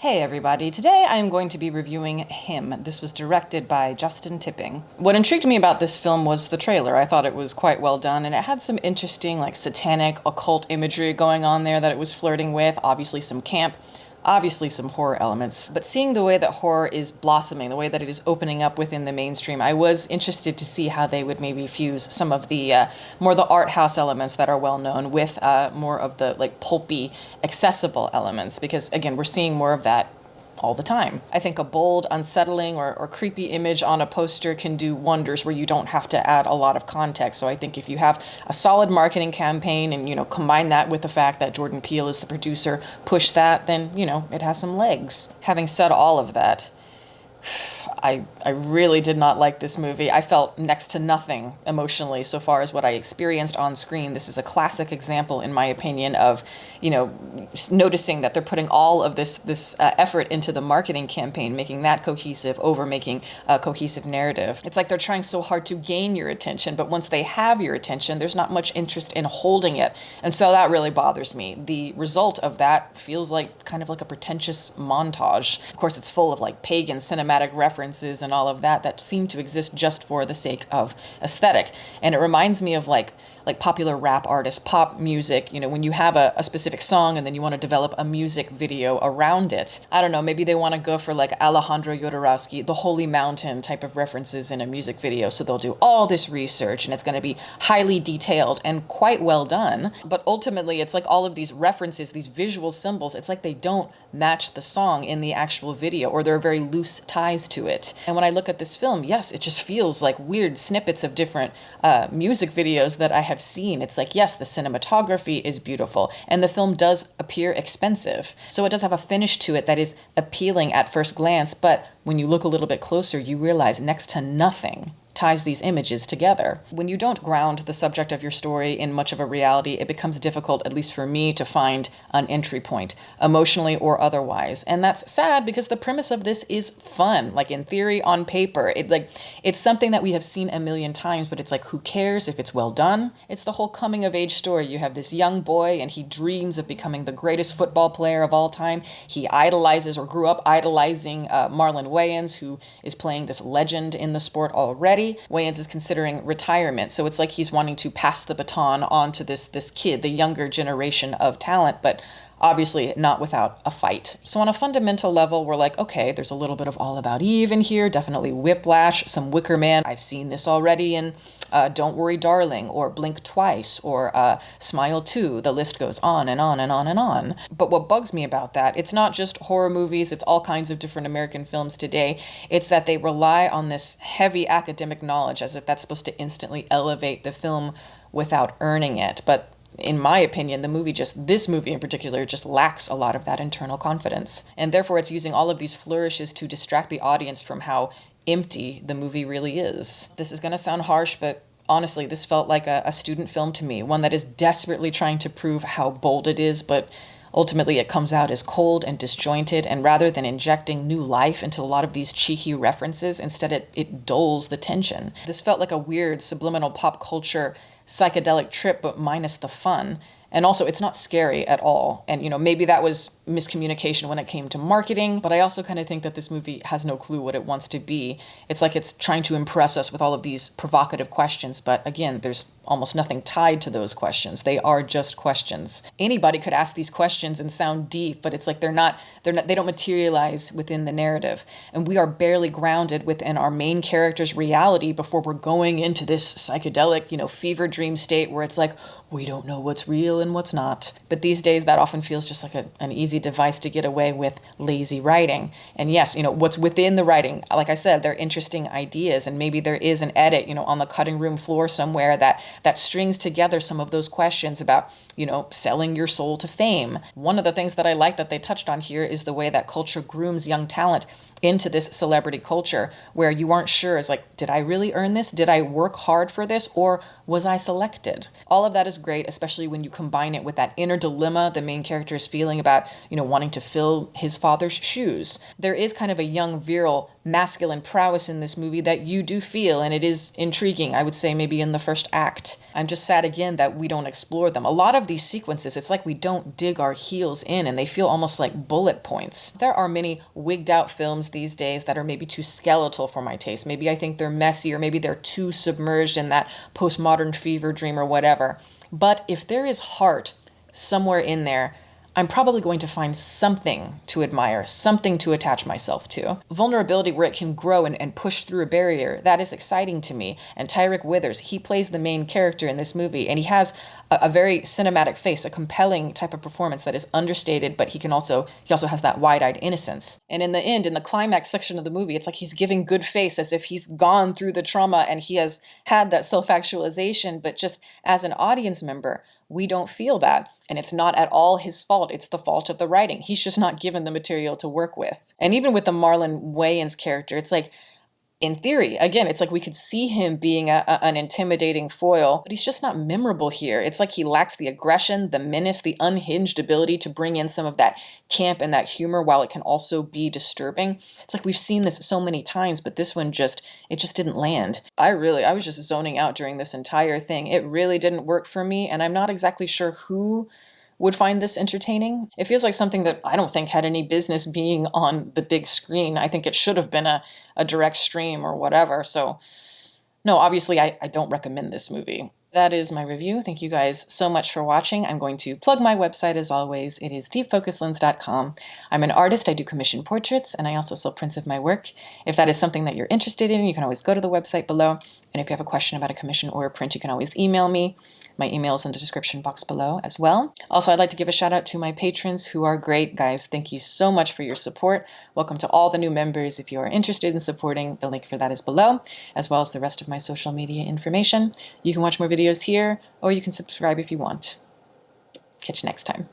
Hey everybody, today I am going to be reviewing Him. This was directed by Justin Tipping. What intrigued me about this film was the trailer. I thought it was quite well done, and it had some interesting, satanic, occult imagery going on there that it was flirting with, obviously some camp, obviously some horror elements. But seeing the way that horror is blossoming, the way that it is opening up within the mainstream, I was interested to see how they would maybe fuse some of the more the art house elements that are well known with more of the pulpy, accessible elements. Because again, we're seeing more of that all the time. I think a bold, unsettling, or creepy image on a poster can do wonders where you don't have to add a lot of context. So I think if you have a solid marketing campaign and, combine that with the fact that Jordan Peele is the producer, push that, then, it has some legs. Having said all of that, I really did not like this movie. I felt next to nothing emotionally so far as what I experienced on screen. This is a classic example, in my opinion, of, noticing that they're putting all of this effort into the marketing campaign, making that cohesive over making a cohesive narrative. It's like they're trying so hard to gain your attention, but once they have your attention, there's not much interest in holding it. And so that really bothers me. The result of that feels like kind of like a pretentious montage. Of course, it's full of pagan cinematic references and all of that seem to exist just for the sake of aesthetic. And it reminds me of like popular rap artists, pop music, when you have a specific song and then you want to develop a music video around it. I don't know, maybe they want to go for Alejandro Jodorowsky, the Holy Mountain type of references in a music video. So they'll do all this research and it's going to be highly detailed and quite well done. But ultimately, it's like all of these references, these visual symbols, it's like they don't match the song in the actual video, or there are very loose ties to it. And when I look at this film, yes, it just feels like weird snippets of different music videos that I have seen. It's like, yes, the cinematography is beautiful and the film does appear expensive. So it does have a finish to it that is appealing at first glance, but when you look a little bit closer, you realize next to nothing ties these images together. When you don't ground the subject of your story in much of a reality, it becomes difficult, at least for me, to find an entry point, emotionally or otherwise. And that's sad because the premise of this is fun, in theory, on paper. It's something that we have seen a million times, but it's who cares if it's well done? It's the whole coming of age story. You have this young boy and he dreams of becoming the greatest football player of all time. He idolizes or grew up idolizing Marlon Wayans, who is playing this legend in the sport already. Wayans is considering retirement, so it's like he's wanting to pass the baton on to this kid, the younger generation of talent, but obviously not without a fight. So on a fundamental level, we're like, okay, there's a little bit of All About Eve in here, definitely Whiplash, some Wicker Man. I've seen this already in Don't Worry Darling, or Blink Twice, or Smile 2. The list goes on and on and on and on. But what bugs me about that, it's not just horror movies, it's all kinds of different American films today. It's that they rely on this heavy academic knowledge as if that's supposed to instantly elevate the film without earning it. But in my opinion, this movie in particular, just lacks a lot of that internal confidence. And therefore, it's using all of these flourishes to distract the audience from how empty the movie really is. This is going to sound harsh, but honestly, this felt like a student film to me, one that is desperately trying to prove how bold it is, but ultimately it comes out as cold and disjointed, and rather than injecting new life into a lot of these cheeky references, instead it dulls the tension. This felt like a weird subliminal pop culture psychedelic trip, but minus the fun. And also, it's not scary at all. And, maybe that was miscommunication when it came to marketing, but I also kind of think that this movie has no clue what it wants to be. It's like it's trying to impress us with all of these provocative questions, but again, there's almost nothing tied to those questions. They are just questions. Anybody could ask these questions and sound deep, but it's like they don't materialize within the narrative. And we are barely grounded within our main character's reality before we're going into this psychedelic, fever dream state where it's like, we don't know what's real and what's not. But these days, that often feels just like an easy device to get away with lazy writing. And yes, what's within the writing, like I said, they're interesting ideas, and maybe there is an edit, on the cutting room floor somewhere that strings together some of those questions about, selling your soul to fame. One of the things that I like that they touched on here is the way that culture grooms young talent into this celebrity culture where you aren't sure, is did I really earn this? Did I work hard for this? Or was I selected? All of that is great, especially when you combine it with that inner dilemma the main character is feeling about, wanting to fill his father's shoes. There is kind of a young, virile, masculine prowess in this movie that you do feel, and it is intriguing, I would say maybe in the first act. attempt. I'm just sad again that we don't explore them. A lot of these sequences, it's like we don't dig our heels in and they feel almost like bullet points. There are many wigged out films these days that are maybe too skeletal for my taste. Maybe I think they're messy, or maybe they're too submerged in that postmodern fever dream or whatever. But if there is heart somewhere in there, I'm probably going to find something to admire, something to attach myself to. Vulnerability where it can grow and push through a barrier, that is exciting to me. And Tyrick Withers, he plays the main character in this movie, and he has a very cinematic face, a compelling type of performance that is understated, but he also has that wide-eyed innocence. And in the end, in the climax section of the movie, it's like he's giving good face as if he's gone through the trauma and he has had that self-actualization, but just as an audience member, we don't feel that. And it's not at all his fault. It's the fault of the writing. He's just not given the material to work with. And even with the Marlon Wayans character, it's like, in theory, again, it's like we could see him being an intimidating foil, but he's just not memorable here. It's like he lacks the aggression, the menace, the unhinged ability to bring in some of that camp and that humor while it can also be disturbing. It's like we've seen this so many times, but this one it just didn't land. I was just zoning out during this entire thing. It really didn't work for me, and I'm not exactly sure who would find this entertaining. It feels like something that I don't think had any business being on the big screen. I think it should have been a direct stream or whatever. So no, obviously I don't recommend this movie. That is my review. Thank you guys so much for watching. I'm going to plug my website as always. It is deepfocuslens.com. I'm an artist. I do commission portraits, and I also sell prints of my work. If that is something that you're interested in, you can always go to the website below. And if you have a question about a commission or a print, you can always email me. My email is in the description box below as well. Also, I'd like to give a shout out to my patrons who are great. Guys, thank you so much for your support. Welcome to all the new members. If you are interested in supporting, the link for that is below, as well as the rest of my social media information. You can watch more videos here, or you can subscribe if you want. Catch you next time.